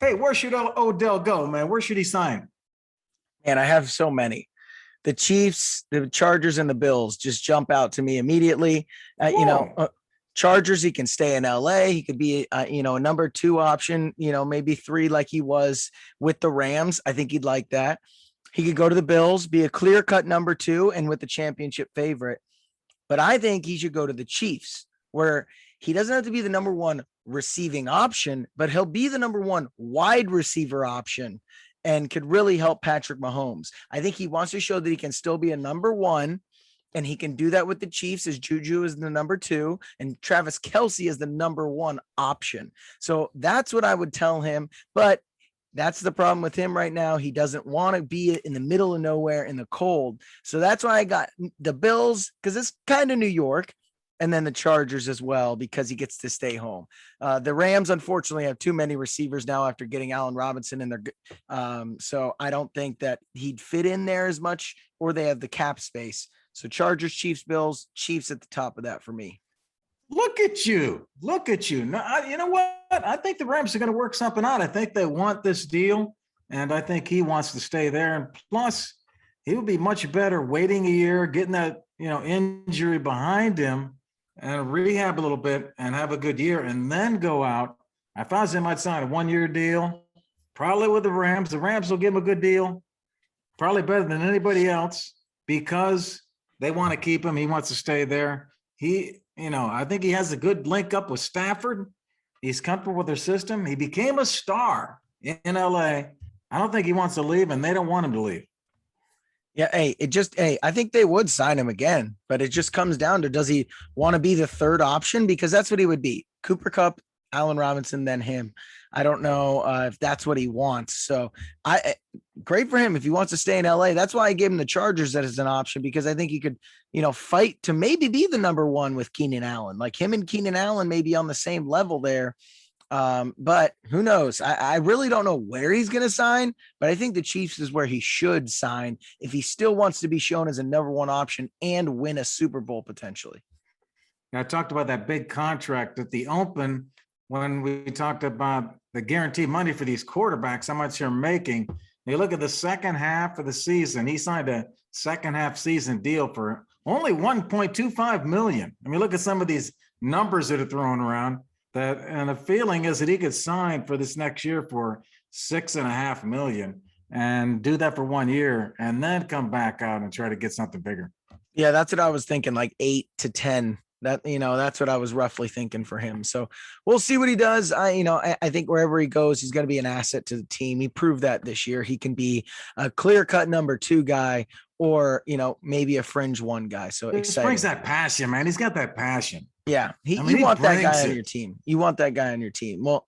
Hey, where should Odell go, man? Where should he sign? And I have so many. The Chiefs, the Chargers, and the Bills just jump out to me immediately. Whoa. Chargers, he can stay in LA. He could be, a number two option, maybe three like he was with the Rams. I think he'd like that. He could go to the Bills, be a clear cut number two, and with the championship favorite. But I think he should go to the Chiefs, where he doesn't have to be the number one receiving option, but he'll be the number one wide receiver option and could really help Patrick Mahomes. I think he wants to show that he can still be a number one, and he can do that with the Chiefs as Juju is the number two and Travis Kelce is the number one option. So that's what I would tell him. But that's the problem with him right now. He doesn't want to be in the middle of nowhere in the cold. So that's why I got the Bills, because it's kind of New York, and then the Chargers as well, because he gets to stay home. The Rams, unfortunately, have too many receivers now after getting Allen Robinson in there. So I don't think that he'd fit in there as much, or they have the cap space. So Chargers, Chiefs, Bills, Chiefs at the top of that for me. Look at you. Look at you. Now, you know what? I think the Rams are going to work something out. I think they want this deal, and I think he wants to stay there. And plus, he would be much better waiting a year, getting that, injury behind him and rehab a little bit and have a good year and then go out. I thought he might sign a 1-year deal, probably with the Rams. The Rams will give him a good deal, probably better than anybody else because they want to keep him. He wants to stay there. I think he has a good link up with Stafford. He's comfortable with their system. He became a star in LA. I don't think he wants to leave, and they don't want him to leave. Yeah, I think they would sign him again, but it just comes down to, does he want to be the third option? Because that's what he would be. Cooper Kupp, Allen Robinson, then him. I don't know if that's what he wants. So great for him if he wants to stay in LA. That's why I gave him the Chargers as an option, because I think he could, fight to maybe be the number one with Keenan Allen. Like him and Keenan Allen may be on the same level there. But who knows? I really don't know where he's going to sign, but I think the Chiefs is where he should sign if he still wants to be shown as a number one option and win a Super Bowl potentially. I talked about that big contract at the Open when we talked about the guaranteed money for these quarterbacks, how much they're making. You look at the second half of the season, he signed a second half season deal for only $1.25 million. I mean, look at some of these numbers that are thrown around. And the feeling is that he could sign for this next year for $6.5 million and do that for 1 year and then come back out and try to get something bigger. Yeah, that's what I was thinking, like 8 to 10. That's what I was roughly thinking for him. So we'll see what he does. I think wherever he goes, he's going to be an asset to the team. He proved that this year. He can be a clear cut number two guy, or, maybe a fringe one guy. So exciting. He brings that passion, man. He's got that passion. Yeah. You want that guy on your team. You want that guy on your team. Well,